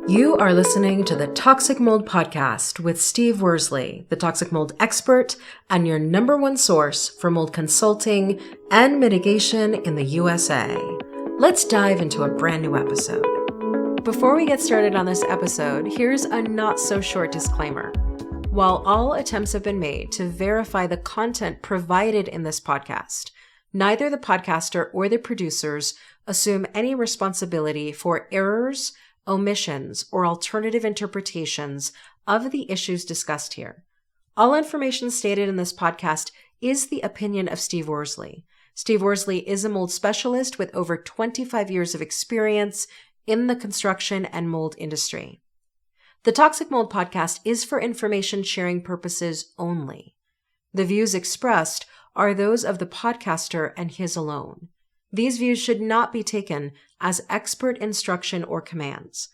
You are listening to the Toxic Mold Podcast with Steve Worsley, the toxic mold expert and your number one source for mold consulting and mitigation in the USA. Let's dive into a brand new episode. Before we get started on this episode, here's a not so short disclaimer. While all attempts have been made to verify the content provided in this podcast, neither the podcaster or the producers assume any responsibility for errors, omissions, or alternative interpretations of the issues discussed here. All information stated in this podcast is the opinion of Steve Worsley. Steve Worsley is a mold specialist with over 25 years of experience in the construction and mold industry. The Toxic Mold Podcast is for information sharing purposes only. The views expressed are those of the podcaster and his alone. These views should not be taken as expert instruction or commands.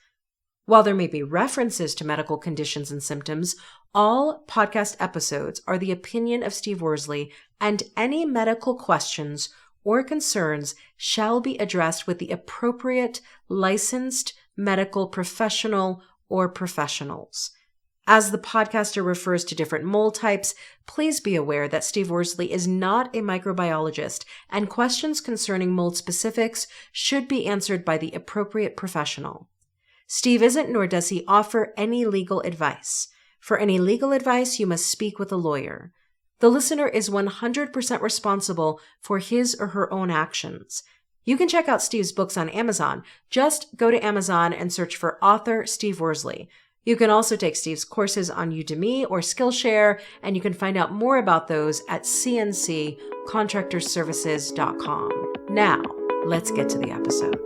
While there may be references to medical conditions and symptoms, all podcast episodes are the opinion of Steve Worsley, and any medical questions or concerns shall be addressed with the appropriate licensed medical professional or professionals. As the podcaster refers to different mold types, please be aware that Steve Worsley is not a microbiologist, and questions concerning mold specifics should be answered by the appropriate professional. Steve isn't, nor does he offer any legal advice. For any legal advice, you must speak with a lawyer. The listener is 100% responsible for his or her own actions. You can check out Steve's books on Amazon. Just go to Amazon and search for author Steve Worsley. You can also take Steve's courses on Udemy or Skillshare, and you can find out more about those at cnccontractorservices.com. Now, let's get to the episode.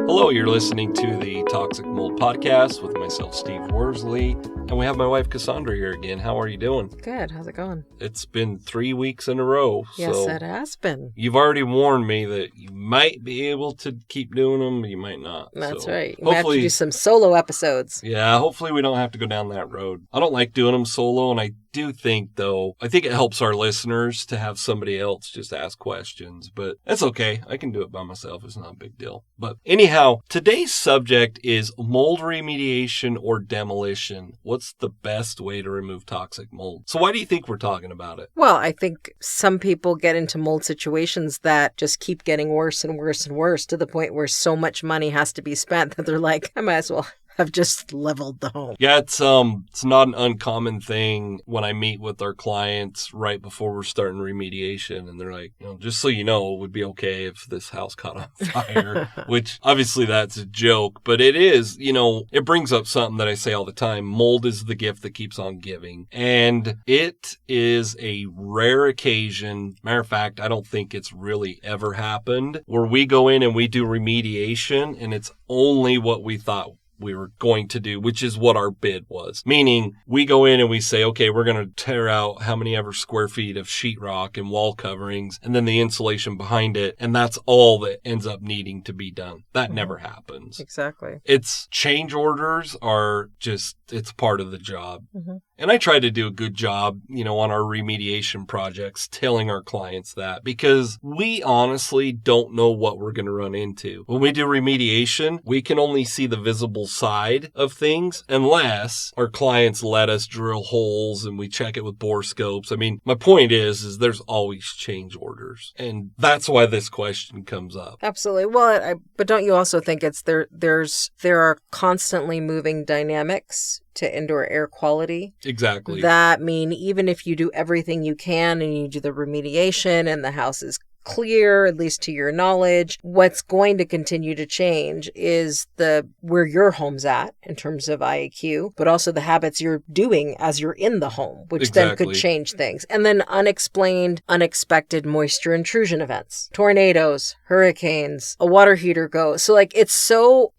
Hello, you're listening to the Toxic Mold Podcast with myself, Steve Worsley, and we have my wife, Cassandra, here again. How are you doing? Good. How's it going? It's been 3 weeks in a row. Yes, so it has been. You've already warned me that you might be able to keep doing them, but you might not. That's so right. You might have to do some solo episodes. Yeah, hopefully we don't have to go down that road. I don't like doing them solo, and I do think, though, I think it helps our listeners to have somebody else just ask questions, but that's okay. I can do it by myself. It's not a big deal. But anyhow, today's subject is mold remediation or demolition. What's the best way to remove toxic mold? So why do you think we're talking about it? Well, I think some people get into mold situations that just keep getting worse and worse and worse to the point where so much money has to be spent that they're like, I might as well have just leveled the home. Yeah, it's not an uncommon thing when I meet with our clients right before we're starting remediation, and they're like, just so you know, it would be okay if this house caught on fire, which obviously that's a joke, but it is, it brings up something that I say all the time. Mold is the gift that keeps on giving, and it is a rare occasion. Matter of fact, I don't think it's really ever happened where we go in and we do remediation and it's only what we thought we were going to do, which is what our bid was. Meaning, we go in and we say, okay, we're going to tear out how many ever square feet of sheetrock and wall coverings, and then the insulation behind it, and that's all that ends up needing to be done. That never happens. Exactly. It's change orders are just, it's part of the job. Mm-hmm. And I try to do a good job, on our remediation projects, telling our clients that, because we honestly don't know what we're going to run into. When we do remediation, we can only see the visible side of things unless our clients let us drill holes and we check it with bore scopes. I mean, my point is there's always change orders. And that's why this question comes up. Absolutely. Well, but don't you also think it's there are constantly moving dynamics to indoor air quality? Exactly. That mean even if you do everything you can and you do the remediation and the house is clear, at least to your knowledge, what's going to continue to change is where your home's at in terms of IAQ, but also the habits you're doing as you're in the home, which then could change things. And then unexplained, unexpected moisture intrusion events, tornadoes, hurricanes, a water heater goes. So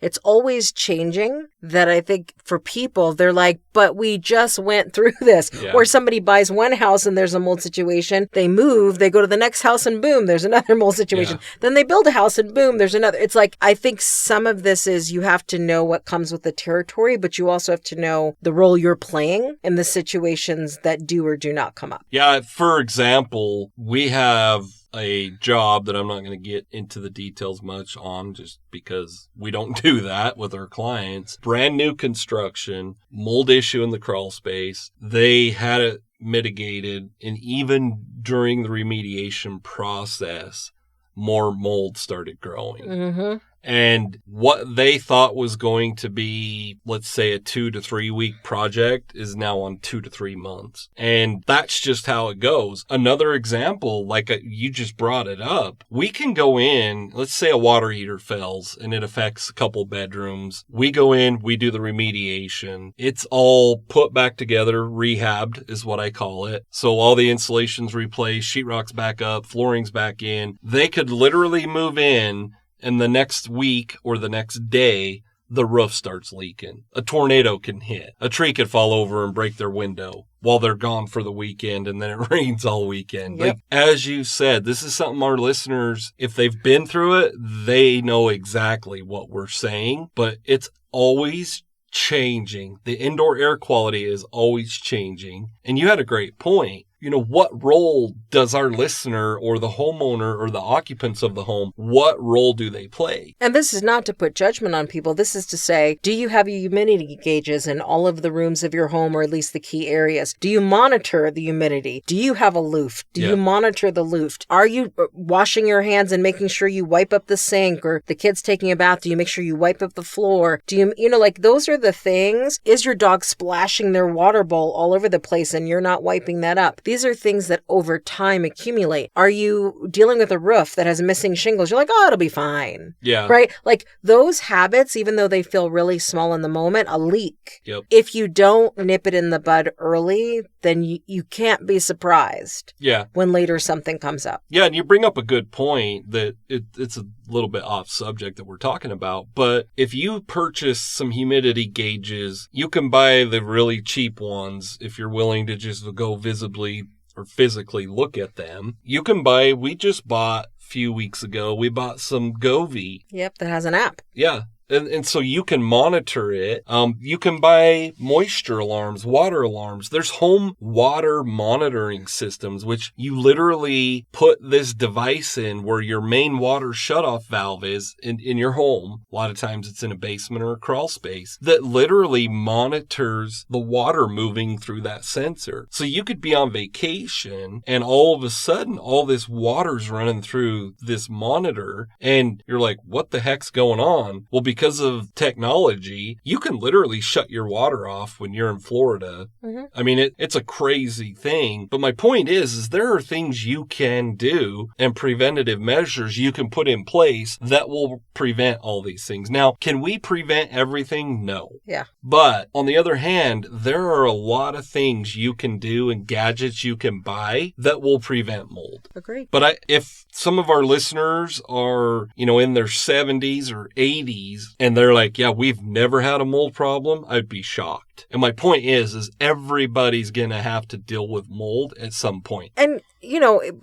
it's always changing that I think for people, they're like, but we just went through this. Yeah. Or somebody buys one house and there's a mold situation. They move, they go to the next house and boom, there's another mold situation. Yeah. Then they build a house and boom, there's another. It's like, I think some of this is you have to know what comes with the territory, but you also have to know the role you're playing in the situations that do or do not come up. Yeah, for example, we have a job that I'm not going to get into the details much on just because we don't do that with our clients. Brand new construction, mold issue in the crawl space. They had it mitigated, and even during the remediation process, more mold started growing. Mm-hmm. And what they thought was going to be, let's say, a 2 to 3 week project is now on 2 to 3 months. And that's just how it goes. Another example, like you just brought it up, we can go in, let's say a water heater fails and it affects a couple bedrooms. We go in, we do the remediation. It's all put back together, rehabbed is what I call it. So all the insulation's replaced, sheetrock's back up, flooring's back in. They could literally move in, and the next week or the next day, the roof starts leaking. A tornado can hit. A tree could fall over and break their window while they're gone for the weekend, and then it rains all weekend. Yep. Like, as you said, this is something our listeners, if they've been through it, they know exactly what we're saying, but it's always changing. The indoor air quality is always changing. And you had a great point. You know, what role does our listener or the homeowner or the occupants of the home, what role do they play? And this is not to put judgment on people. This is to say, do you have humidity gauges in all of the rooms of your home, or at least the key areas? Do you monitor the humidity? Do you have a loofah? Do you monitor the loofah? Are you washing your hands and making sure you wipe up the sink, or the kid's taking a bath? Do you make sure you wipe up the floor? Do you know, like, those are the things. Is your dog splashing their water bowl all over the place and you're not wiping that up? These are things that over time accumulate. Are you dealing with a roof that has missing shingles? You're like, oh, it'll be fine. Yeah. Right? Like, those habits, even though they feel really small in the moment, a leak. Yep. If you don't nip it in the bud early, then you can't be surprised. Yeah. When later something comes up. Yeah, and you bring up a good point that it's a little bit off subject that we're talking about, but if you purchase some humidity gauges, you can buy the really cheap ones if you're willing to just go visibly or physically look at them. You can buy, we just bought a few weeks ago, we bought some Govee. Yep, that has an app. Yeah. And so you can monitor it. You can buy moisture alarms, water alarms. There's home water monitoring systems, which you literally put this device in where your main water shutoff valve is in your home. A lot of times it's in a basement or a crawl space that literally monitors the water moving through that sensor. So you could be on vacation and all of a sudden all this water's running through this monitor and you're like, what the heck's going on? Well, because of technology, you can literally shut your water off when you're in Florida. Mm-hmm. I mean, it's a crazy thing. But my point is there are things you can do and preventative measures you can put in place that will prevent all these things. Now, can we prevent everything? No. Yeah. But on the other hand, there are a lot of things you can do and gadgets you can buy that will prevent mold. Agreed. But if some of our listeners are, in their 70s or 80s, and they're like, yeah, we've never had a mold problem, I'd be shocked. And my point is everybody's going to have to deal with mold at some point. And,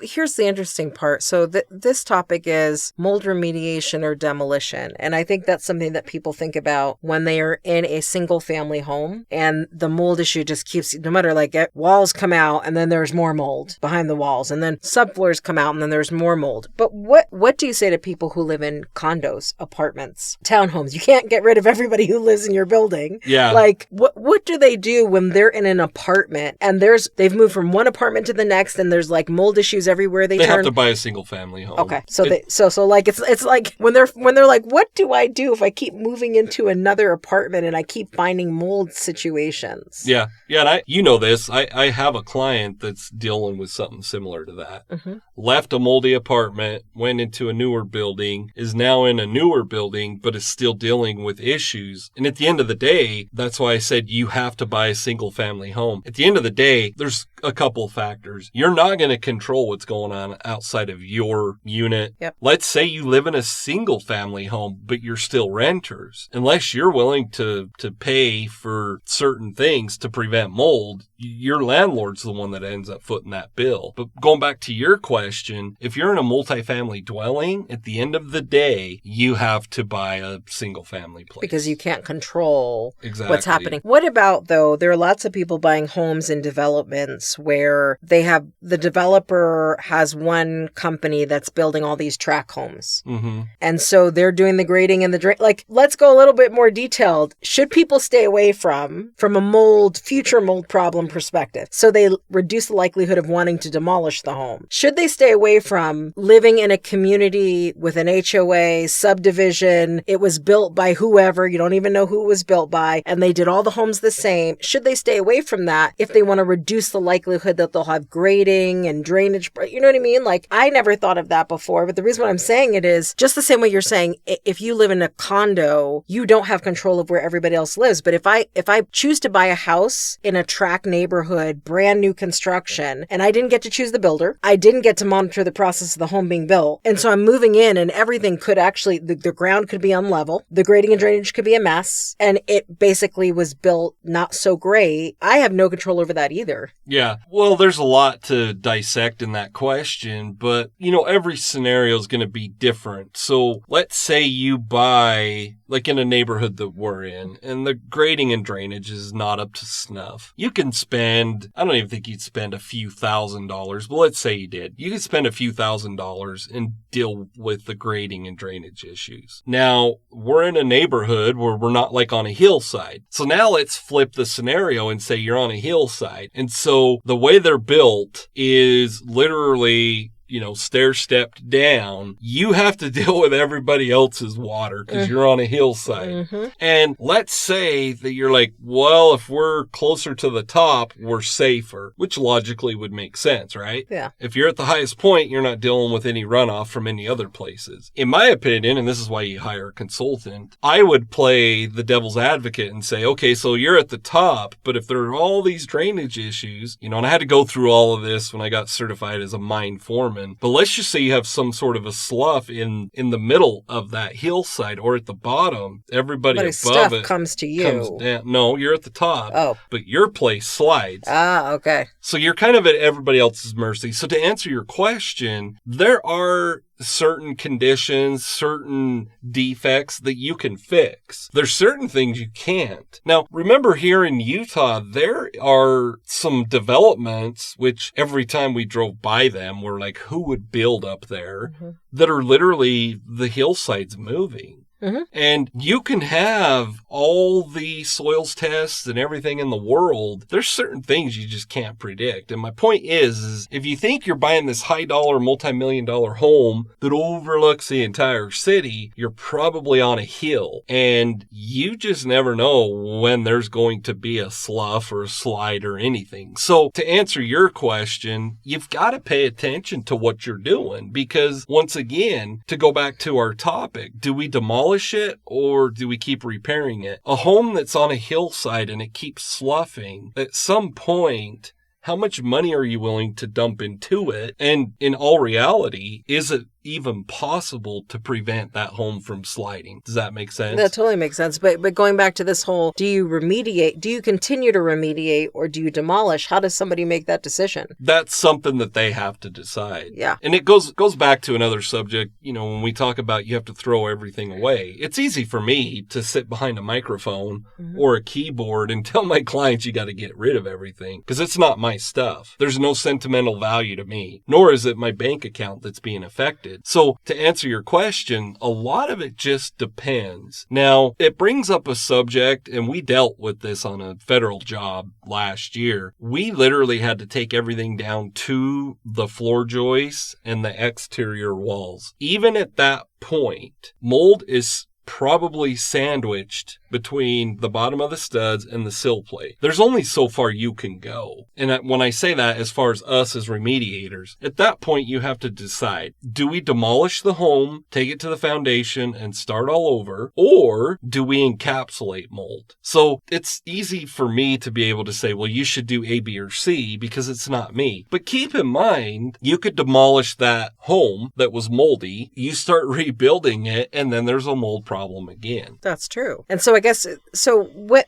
here's the interesting part. So this topic is mold remediation or demolition. And I think that's something that people think about when they are in a single family home. And the mold issue just keeps, no matter walls come out and then there's more mold behind the walls. And then subfloors come out and then there's more mold. But what do you say to people who live in condos, apartments, townhomes? You can't get rid of everybody who lives in your building. Yeah. Like, what do they do when they're in an apartment and they've moved from one apartment to the next and there's mold issues everywhere they turn? They have to buy a single family home. Okay. So it's like when they're like, what do I do if I keep moving into another apartment and I keep finding mold situations? Yeah. Yeah. And this. I have a client that's dealing with something similar to that. Mm-hmm. Left a moldy apartment, went into a newer building, is now in a newer building, but is still dealing with issues. And at the end of the day, that's why I said you have to buy a single family home. At the end of the day, there's a couple of factors. You're not going to control what's going on outside of your unit. Yep. Let's say you live in a single family home, but you're still renters. Unless you're willing to pay for certain things to prevent mold, your landlord's the one that ends up footing that bill. But going back to your question, if you're in a multifamily dwelling, at the end of the day, you have to buy a single family place. Because you can't control Exactly. what's happening. What about, though, there are lots of people buying homes in developments where the developer has one company that's building all these tract homes. Mm-hmm. And so they're doing the grading and the drain. Like, let's go a little bit more detailed. Should people stay away from a future mold problem perspective? So they reduce the likelihood of wanting to demolish the home. Should they stay away from living in a community with an HOA subdivision? It was built by whoever, you don't even know who it was built by, and they did all the homes the same. Should they stay away from that if they want to reduce the likelihood that they'll have grading and drainage? You know what I mean? Like, I never thought of that before, but the reason why I'm saying it is just the same way you're saying, if you live in a condo, you don't have control of where everybody else lives. But if I choose to buy a house in a tract neighborhood, brand new construction, and I didn't get to choose the builder, I didn't get to monitor the process of the home being built, and so I'm moving in and everything could actually, the ground could be unlevel, the grading and drainage could be a mess, and it basically was built not so great, I have no control over that either. Yeah. Well, there's a lot to dissect in that question, but, every scenario is going to be different. So let's say you buy, like in a neighborhood that we're in, and the grading and drainage is not up to snuff. You can spend, I don't even think you'd spend a few $1,000s, but let's say you did. You could spend a few $1,000s and deal with the grading and drainage issues. Now, we're in a neighborhood where we're not like on a hillside. So now let's flip the scenario and say you're on a hillside. And so the way they're built is literally, stair-stepped down. You have to deal with everybody else's water because you're on a hillside. Mm-hmm. And let's say that you're like, well, if we're closer to the top, we're safer, which logically would make sense, right? Yeah. If you're at the highest point, you're not dealing with any runoff from any other places. In my opinion, and this is why you hire a consultant, I would play the devil's advocate and say, okay, so you're at the top, but if there are all these drainage issues, and I had to go through all of this when I got certified as a mine foreman, but let's just say you have some sort of a slough in the middle of that hillside or at the bottom. Everybody above stuff it comes to you. Comes down. No, you're at the top. Oh. But your place slides. Ah, okay. So you're kind of at everybody else's mercy. So to answer your question, there are certain conditions, certain defects that you can fix. There's certain things you can't. Now, remember here in Utah, there are some developments, which every time we drove by them, we're like, who would build up there? Mm-hmm. That are literally the hillsides moving. Mm-hmm. And you can have all the soils tests and everything in the world. There's certain things you just can't predict. And my point is if you think you're buying this high dollar, multi-million-dollar home that overlooks the entire city, you're probably on a hill. And you just never know when there's going to be a slough or a slide or anything. So to answer your question, you've got to pay attention to what you're doing. Because once again, to go back to our topic, do we demolish it or do we keep repairing it? A home that's on a hillside and it keeps sloughing, at some point, how much money are you willing to dump into it? And in all reality, is it even possible to prevent that home from sliding? Does that make sense? That totally makes sense. But going back to this whole, do you remediate? Do you continue to remediate or do you demolish? How does somebody make that decision? That's something that they have to decide. Yeah. And it goes back to another subject. When we talk about you have to throw everything away, it's easy for me to sit behind a microphone or a keyboard and tell my clients you got to get rid of everything because it's not my stuff. There's no sentimental value to me, nor is it my bank account that's being affected. So to answer your question, a lot of it just depends. Now, it brings up a subject, and we dealt with this on a federal job last year. We literally had to take everything down to the floor joists and the exterior walls. Even at that point, mold is probably sandwiched between the bottom of the studs and the sill plate. There's only so far you can go. And when I say that, as far as us as remediators, at that point you have to decide, do we demolish the home, take it to the foundation and start all over, or do we encapsulate mold? So it's easy for me to be able to say, well, you should do A, B, or C because it's not me. But keep in mind, you could demolish that home that was moldy, you start rebuilding it, and then there's a mold problem again. That's true. And so I guess,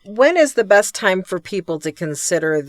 when is the best time for people to consider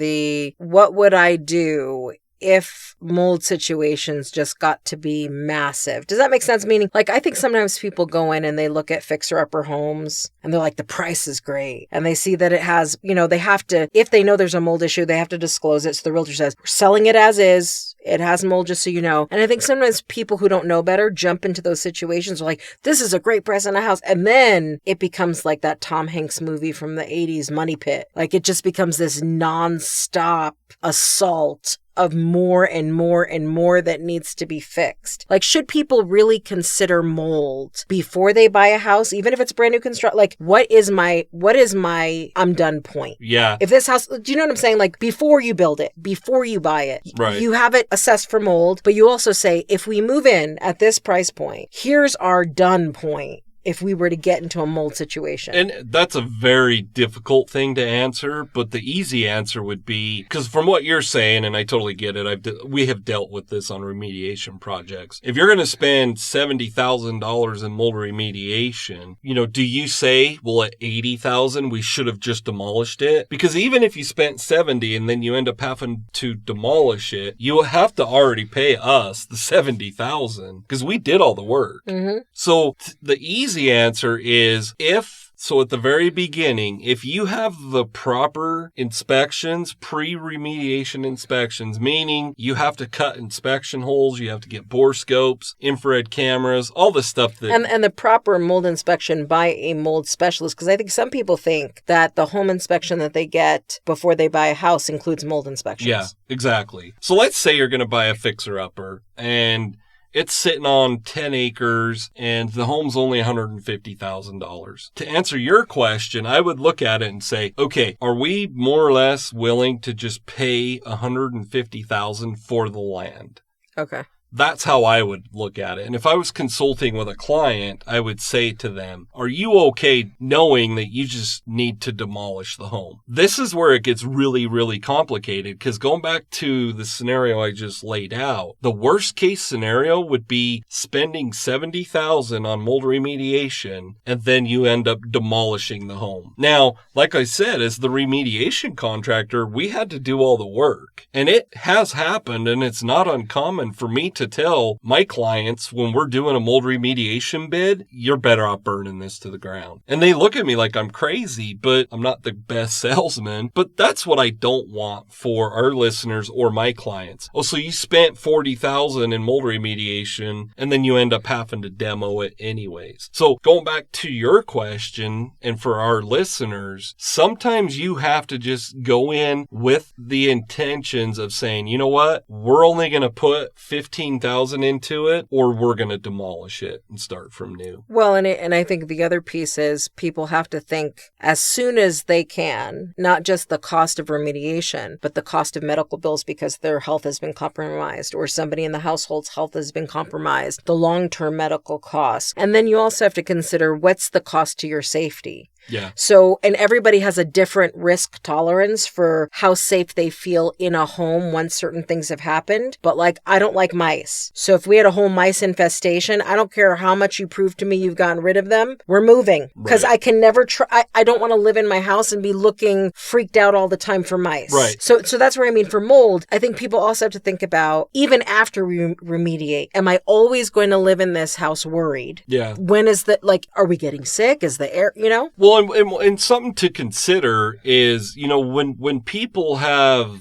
what would I do if mold situations just got to be massive. Does that make sense? Meaning, like, I think sometimes people go in and they look at fixer-upper homes and they're like, the price is great. And they see that it has, they have to, if they know there's a mold issue, they have to disclose it. So the realtor says, we're selling it as is. It has mold, just so you know. And I think sometimes people who don't know better jump into those situations. They're like, this is a great price on a house. And then it becomes like that Tom Hanks movie from the 80s, Money Pit. Like, it just becomes this nonstop assault of more and more and more that needs to be fixed. Like, should people really consider mold before they buy a house, even if it's brand new construction? Like, what is my I'm done point? Yeah. If this house, do you know what I'm saying? Like, before you build it, before you buy it, right, you have it assessed for mold, but you also say, if we move in at this price point, here's our done point. If we were to get into a mold situation. And that's a very difficult thing to answer, but the easy answer would be, because from what you're saying, and I totally get it, we have dealt with this on remediation projects. If you're going to spend $70,000 in mold remediation, do you say, well, at $80,000, we should have just demolished it? Because even if you spent $70 and then you end up having to demolish it, you have to already pay us the $70,000 because we did all the work. Mm-hmm. So the easy answer is so at the very beginning, if you have the proper inspections, pre-remediation inspections, meaning you have to cut inspection holes, you have to get bore scopes, infrared cameras, all the stuff that... And the proper mold inspection by a mold specialist, because I think some people think that the home inspection that they get before they buy a house includes mold inspections. Yeah, exactly. So let's say you're going to buy a fixer-upper, and it's sitting on 10 acres and the home's only $150,000. To answer your question, I would look at it and say, okay, are we more or less willing to just pay $150,000 for the land? Okay. That's how I would look at it. And if I was consulting with a client, I would say to them, are you okay knowing that you just need to demolish the home? This is where it gets really, really complicated, because going back to the scenario I just laid out, the worst case scenario would be spending $70,000 on mold remediation, and then you end up demolishing the home. Now, like I said, as the remediation contractor, we had to do all the work. And it has happened, and it's not uncommon for me to tell my clients when we're doing a mold remediation bid, you're better off burning this to the ground. And they look at me like I'm crazy, but I'm not the best salesman. But that's what I don't want for our listeners or my clients. Oh, so you spent $40,000 in mold remediation and then you end up having to demo it anyways. So going back to your question, and for our listeners, sometimes you have to just go in with the intentions of saying, you know what, we're only going to put $15,000 into it, or we're going to demolish it and start from new. Well, and I think the other piece is people have to think as soon as they can, not just the cost of remediation, but the cost of medical bills because their health has been compromised or somebody in the household's health has been compromised, the long-term medical costs. And then you also have to consider what's the cost to your safety. Yeah. So, and everybody has a different risk tolerance for how safe they feel in a home once certain things have happened. But like, I don't like mice. So if we had a whole mice infestation, I don't care how much you prove to me you've gotten rid of them. We're moving. Because I can never try. I don't want to live in my house and be looking freaked out all the time for mice. Right. So that's where I mean for mold, I think people also have to think about, even after we remediate, am I always going to live in this house worried? Yeah. When is are we getting sick? Is the air, Well, and something to consider is, when people have,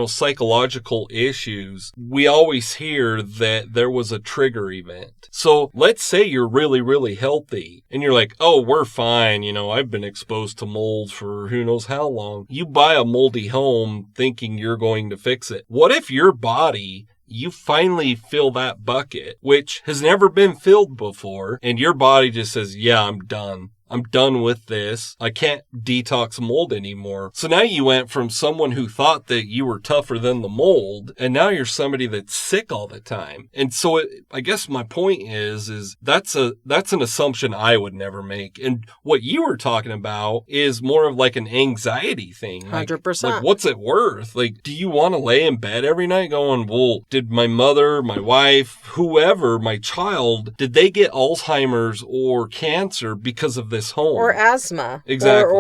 psychological issues, we always hear that there was a trigger event. So let's say you're really, really healthy and you're like, oh, we're fine. I've been exposed to mold for who knows how long. You buy a moldy home thinking you're going to fix it. What if your body, you finally fill that bucket, which has never been filled before, and your body just says, yeah, I'm done. I'm done with this. I can't detox mold anymore. So now you went from someone who thought that you were tougher than the mold, and now you're somebody that's sick all the time. And so I guess my point is that's an assumption I would never make. And what you were talking about is more of like an anxiety thing. 100%. Like what's it worth? Like, do you want to lay in bed every night going, well, did my mother, my wife, whoever, my child, did they get Alzheimer's or cancer because of this home? Or asthma. Exactly.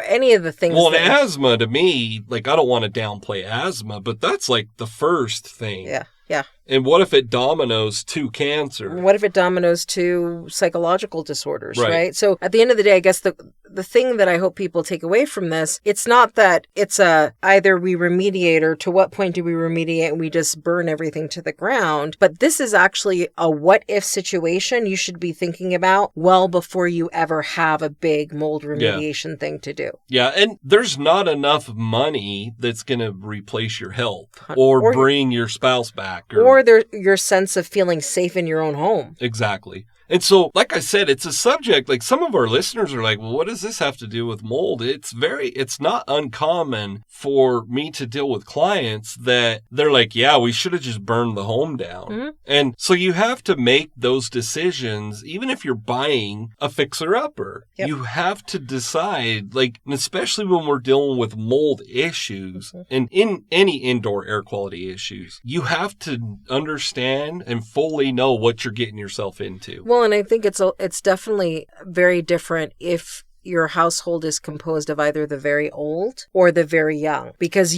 any of the things. Well, and asthma to me, like, I don't want to downplay asthma, but that's like the first thing. Yeah. Yeah. And what if it dominoes to cancer? What if it dominoes to psychological disorders, right? So at the end of the day, I guess the thing that I hope people take away from this, it's not that it's either we remediate or to what point do we remediate and we just burn everything to the ground. But this is actually a what if situation you should be thinking about well before you ever have a big mold remediation thing to do. Yeah. And there's not enough money that's going to replace your health or bring your spouse back. Or your sense of feeling safe in your own home. Exactly. And so, like I said, it's a subject, like some of our listeners are like, well, what does this have to do with mold? It's not uncommon for me to deal with clients that they're like, yeah, we should have just burned the home down. Mm-hmm. And so you have to make those decisions, even if you're buying a fixer-upper. Yep. You have to decide, like, especially when we're dealing with mold issues and in any indoor air quality issues, you have to understand and fully know what you're getting yourself into. Well, and I think it's definitely very different if your household is composed of either the very old or the very young, because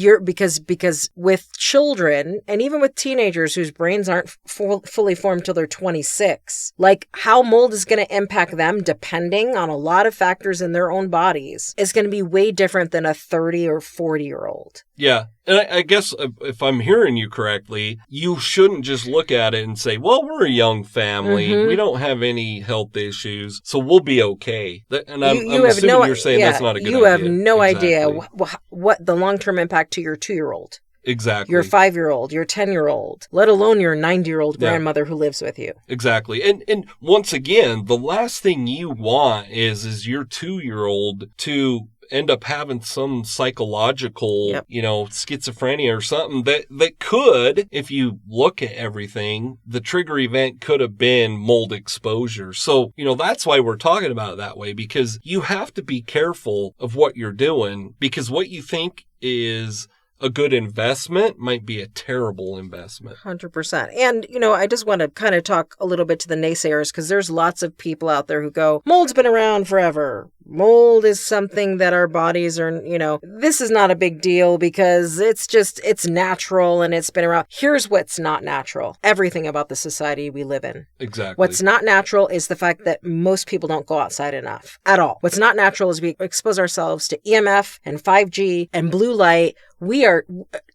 with children and even with teenagers whose brains aren't fully formed till they're 26, like how mold is going to impact them depending on a lot of factors in their own bodies is going to be way different than a 30 or 40-year-old. Yeah. And I guess if I'm hearing you correctly, you shouldn't just look at it and say, well, we're a young family. Mm-hmm. We don't have any health issues, so we'll be okay. And I'm assuming you're saying that's not a good idea. You have no idea what the long-term impact to your 2-year-old. Exactly. Your 5-year-old, your 10-year-old, let alone your 90-year-old grandmother who lives with you. Exactly. And once again, the last thing you want is your 2-year-old to end up having some psychological, schizophrenia or something that could, if you look at everything, the trigger event could have been mold exposure. So, that's why we're talking about it that way, because you have to be careful of what you're doing, because what you think is a good investment might be a terrible investment. 100%. And, I just want to kind of talk a little bit to the naysayers, because there's lots of people out there who go, mold's been around forever. Mold is something that our bodies are, this is not a big deal because it's natural and it's been around. Here's what's not natural. Everything about the society we live in. Exactly. What's not natural is the fact that most people don't go outside enough at all. What's not natural is we expose ourselves to EMF and 5G and blue light. We are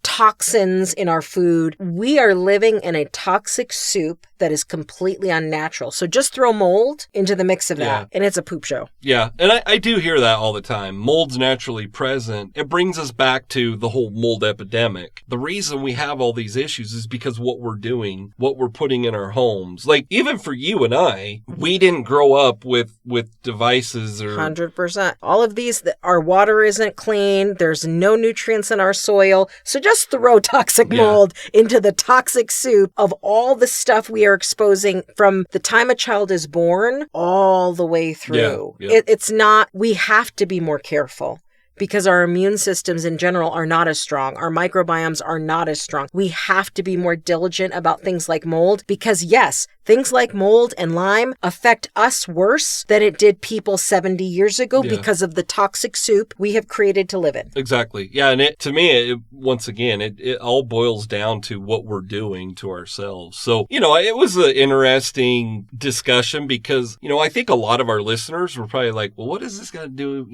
toxins in our food. We are living in a toxic soup that is completely unnatural. So just throw mold into the mix of that, and it's a poop show. Yeah, and I do hear that all the time. Mold's naturally present. It brings us back to the whole mold epidemic. The reason we have all these issues is because what we're doing, what we're putting in our homes. Like, even for you and I, we didn't grow up with devices or... 100%. All of these, our water isn't clean. There's no nutrients in our soil. So just throw toxic mold into the toxic soup of all the stuff we are exposing from the time a child is born all the way through. Yeah. It's not, we have to be more careful because our immune systems in general are not as strong. Our microbiomes are not as strong. We have to be more diligent about things like mold because, yes, things like mold and Lyme affect us worse than it did people 70 years ago because of the toxic soup we have created to live in. Exactly. Yeah. And to me, once again, it all boils down to what we're doing to ourselves. So, it was an interesting discussion because, I think a lot of our listeners were probably like, well, what is this got to do?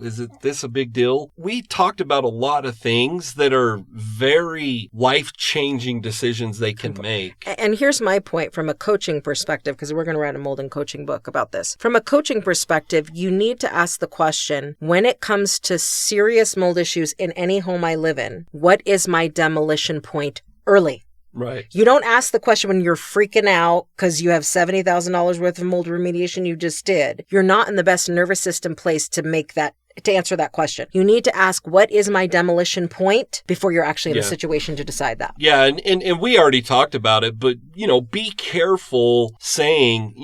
Is this a big deal? We talked about a lot of things that are very life-changing decisions they can make. And here's my point from a coaching perspective, because we're going to write a mold and coaching book about this. From a coaching perspective, you need to ask the question, when it comes to serious mold issues in any home I live in, what is my demolition point early? Right. You don't ask the question when you're freaking out because you have $70,000 worth of mold remediation you just did. You're not in the best nervous system place to answer that question. You need to ask, what is my demolition point before you're actually in a situation to decide that. Yeah. And we already talked about it, but, be careful saying,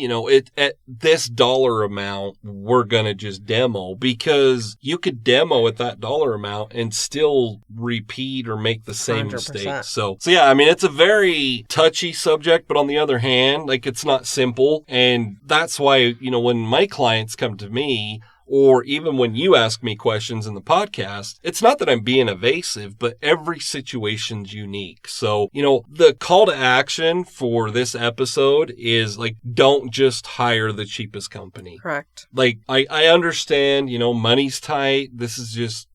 at this dollar amount, we're going to just demo, because you could demo at that dollar amount and still repeat or make the same 100%. mistake. So yeah, it's a very touchy subject, but on the other hand, like, it's not simple. And that's why, when my clients come to me, or even when you ask me questions in the podcast, it's not that I'm being evasive, but every situation's unique. So, the call to action for this episode is like, don't just hire the cheapest company. Correct. Like, I understand, money's tight. This is just,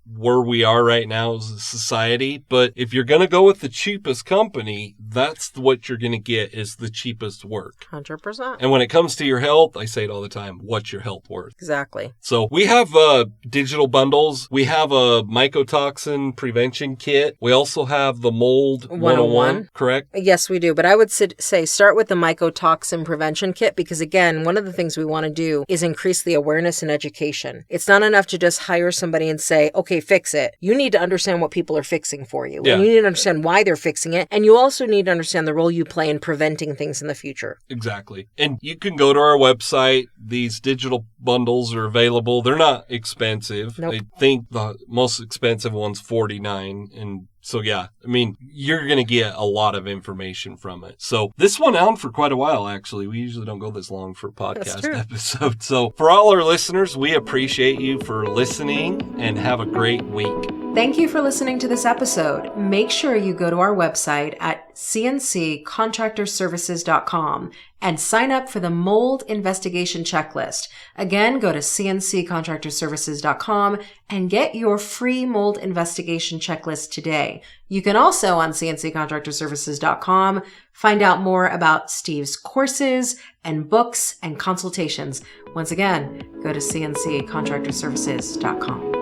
where we are right now as a society. But if you're going to go with the cheapest company, that's what you're going to get is the cheapest work. 100%. And when it comes to your health, I say it all the time, what's your health worth? Exactly. So we have digital bundles. We have a mycotoxin prevention kit. We also have the mold 101, correct? Yes, we do. But I would say start with the mycotoxin prevention kit because, again, one of the things we want to do is increase the awareness and education. It's not enough to just hire somebody and say, okay, fix it. You need to understand what people are fixing for you. Yeah. And you need to understand why they're fixing it. And you also need to understand the role you play in preventing things in the future. Exactly. And you can go to our website. These digital bundles are available. They're not expensive. Nope. I think the most expensive one's $49. And so, yeah, I mean, you're going to get a lot of information from it. So this went on for quite a while, actually. We usually don't go this long for a podcast episode. So for all our listeners, we appreciate you for listening and have a great week. Thank you for listening to this episode. Make sure you go to our website at cnccontractorservices.com and sign up for the mold investigation checklist. Again, go to cnccontractorservices.com and get your free mold investigation checklist today. You can also on cnccontractorservices.com find out more about Steve's courses and books and consultations. Once again, go to cnccontractorservices.com.